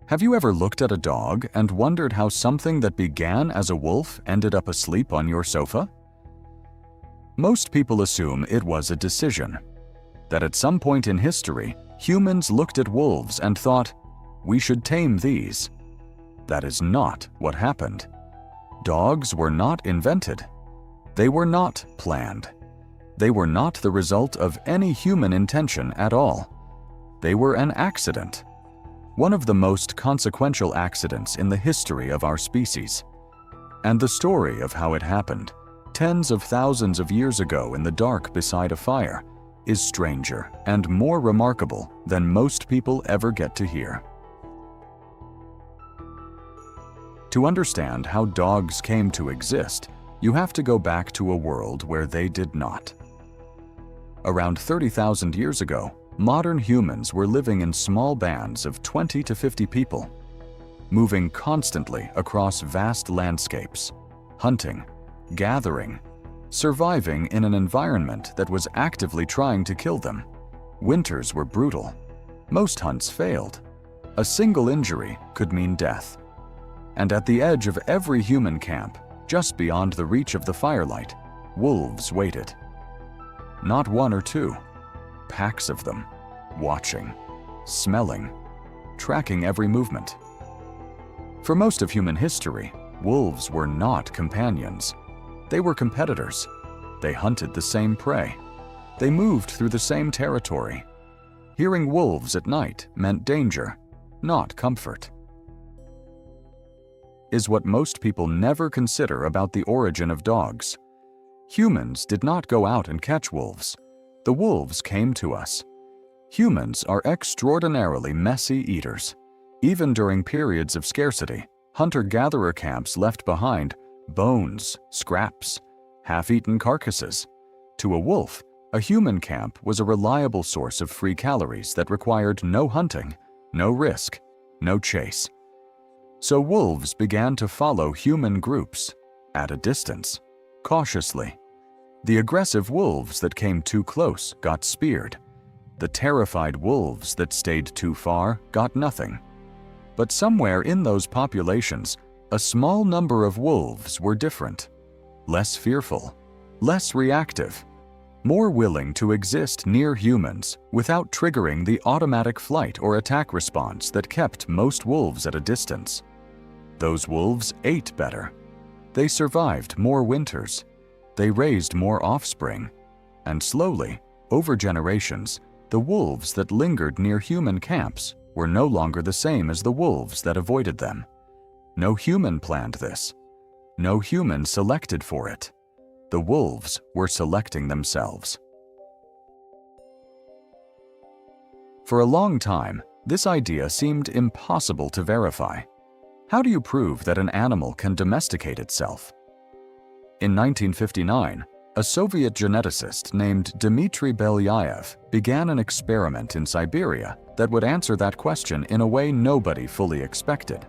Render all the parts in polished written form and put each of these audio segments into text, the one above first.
Have you ever looked at a dog and wondered how something that began as a wolf ended up asleep on your sofa? Most people assume it was a decision, that at some point in history, humans looked at wolves and thought, we should tame these. That is not what happened. Dogs were not invented. They were not planned. They were not the result of any human intention at all. They were an accident. One of the most consequential accidents in the history of our species. And the story of how it happened, tens of thousands of years ago in the dark beside a fire, is stranger and more remarkable than most people ever get to hear. To understand how dogs came to exist, you have to go back to a world where they did not. Around 30,000 years ago, modern humans were living in small bands of 20 to 50 people, moving constantly across vast landscapes, hunting, gathering, surviving in an environment that was actively trying to kill them. Winters were brutal. Most hunts failed. A single injury could mean death. And at the edge of every human camp, just beyond the reach of the firelight, wolves waited. Not one or two, packs of them, watching, smelling, tracking every movement. For most of human history, wolves were not companions. They were competitors. They hunted the same prey. They moved through the same territory. Hearing wolves at night meant danger, not comfort. Is what most people never consider about the origin of dogs. Humans did not go out and catch wolves. The wolves came to us. Humans are extraordinarily messy eaters. Even during periods of scarcity, hunter-gatherer camps left behind bones, scraps, half-eaten carcasses. To a wolf, a human camp was a reliable source of free calories that required no hunting, no risk, no chase. So wolves began to follow human groups, at a distance, cautiously. The aggressive wolves that came too close got speared. The terrified wolves that stayed too far got nothing. But somewhere in those populations, a small number of wolves were different, less fearful, less reactive, more willing to exist near humans without triggering the automatic flight or attack response that kept most wolves at a distance. Those wolves ate better. They survived more winters. They raised more offspring. And slowly, over generations, the wolves that lingered near human camps were no longer the same as the wolves that avoided them. No human planned this. No human selected for it. The wolves were selecting themselves. For a long time, this idea seemed impossible to verify. How do you prove that an animal can domesticate itself? In 1959, a Soviet geneticist named Dmitry Belyaev began an experiment in Siberia that would answer that question in a way nobody fully expected.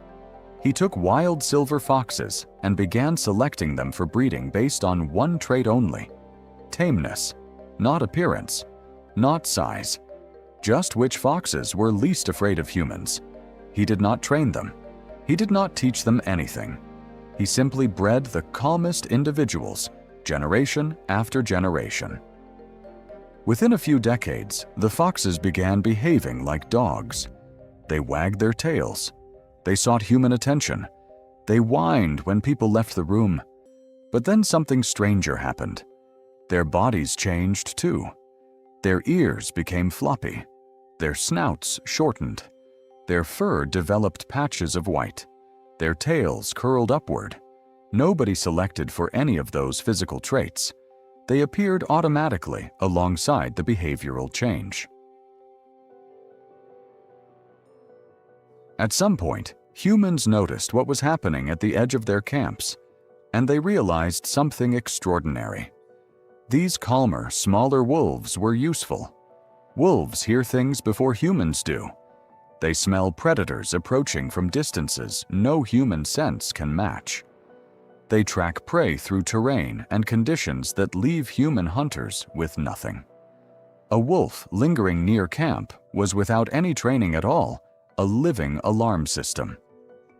He took wild silver foxes and began selecting them for breeding based on one trait only: tameness, not appearance, not size, just which foxes were least afraid of humans. He did not train them. He did not teach them anything. He simply bred the calmest individuals, generation after generation. Within a few decades, the foxes began behaving like dogs. They wagged their tails. They sought human attention. They whined when people left the room. But then something stranger happened. Their bodies changed too. Their ears became floppy. Their snouts shortened. Their fur developed patches of white. Their tails curled upward. Nobody selected for any of those physical traits. They appeared automatically alongside the behavioral change. At some point, humans noticed what was happening at the edge of their camps, and they realized something extraordinary. These calmer, smaller wolves were useful. Wolves hear things before humans do. They smell predators approaching from distances no human sense can match. They track prey through terrain and conditions that leave human hunters with nothing. A wolf lingering near camp was, without any training at all, a living alarm system.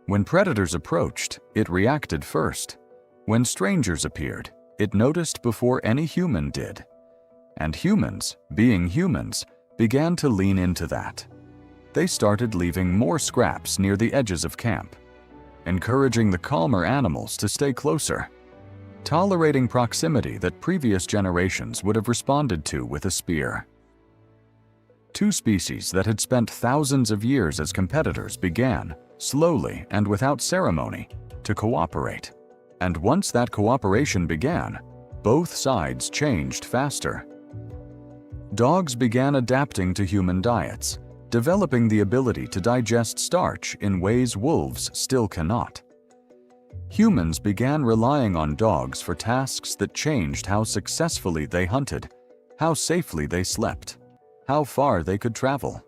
When predators approached, it reacted first. When strangers appeared, it noticed before any human did. And humans, being humans, began to lean into that. They started leaving more scraps near the edges of camp, encouraging the calmer animals to stay closer, tolerating proximity that previous generations would have responded to with a spear. Two species that had spent thousands of years as competitors began, slowly and without ceremony, to cooperate. And once that cooperation began, both sides changed faster. Dogs began adapting to human diets, developing the ability to digest starch in ways wolves still cannot. Humans began relying on dogs for tasks that changed how successfully they hunted, how safely they slept, how far they could travel.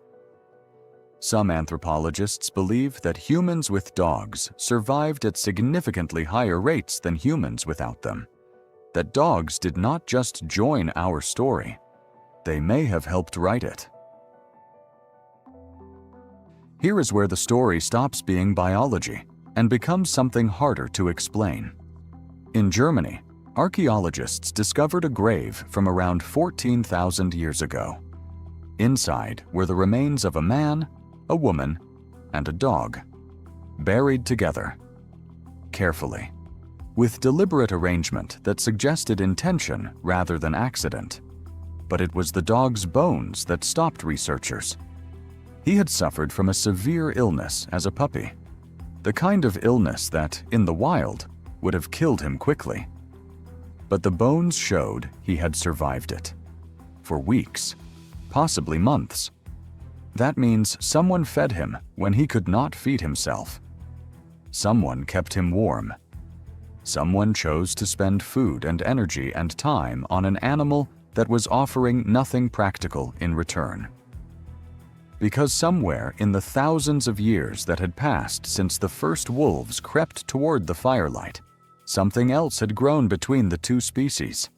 Some anthropologists believe that humans with dogs survived at significantly higher rates than humans without them, that dogs did not just join our story, they may have helped write it. Here is where the story stops being biology and becomes something harder to explain. In Germany, archaeologists discovered a grave from around 14,000 years ago. Inside were the remains of a man, a woman, and a dog, buried together, carefully, with deliberate arrangement that suggested intention rather than accident. But it was the dog's bones that stopped researchers. He had suffered from a severe illness as a puppy, the kind of illness that, in the wild, would have killed him quickly. But the bones showed he had survived it, for weeks, possibly months. That means someone fed him when he could not feed himself. Someone kept him warm. Someone chose to spend food and energy and time on an animal that was offering nothing practical in return. Because somewhere in the thousands of years that had passed since the first wolves crept toward the firelight, something else had grown between the two species.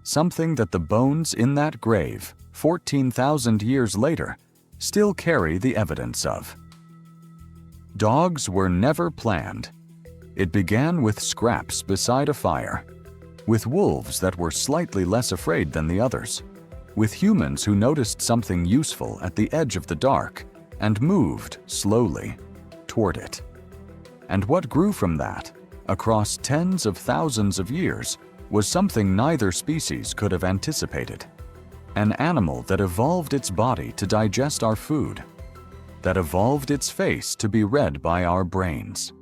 Something that the bones in that grave, 14,000 years later, still carry the evidence of. Dogs were never planned. It began with scraps beside a fire, with wolves that were slightly less afraid than the others, with humans who noticed something useful at the edge of the dark and moved slowly toward it. And what grew from that, across tens of thousands of years, was something neither species could have anticipated. An animal that evolved its body to digest our food, that evolved its face to be read by our brains,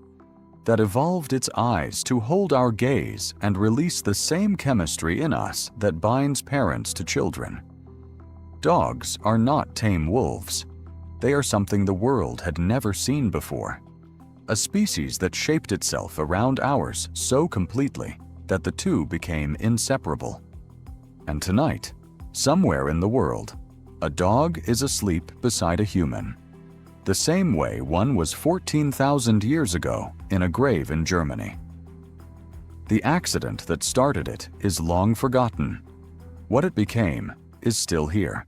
that evolved its eyes to hold our gaze and release the same chemistry in us that binds parents to children. Dogs are not tame wolves. They are something the world had never seen before. A species that shaped itself around ours so completely that the two became inseparable. And tonight, somewhere in the world, a dog is asleep beside a human, the same way one was 14,000 years ago in a grave in Germany. The accident that started it is long forgotten. What it became is still here.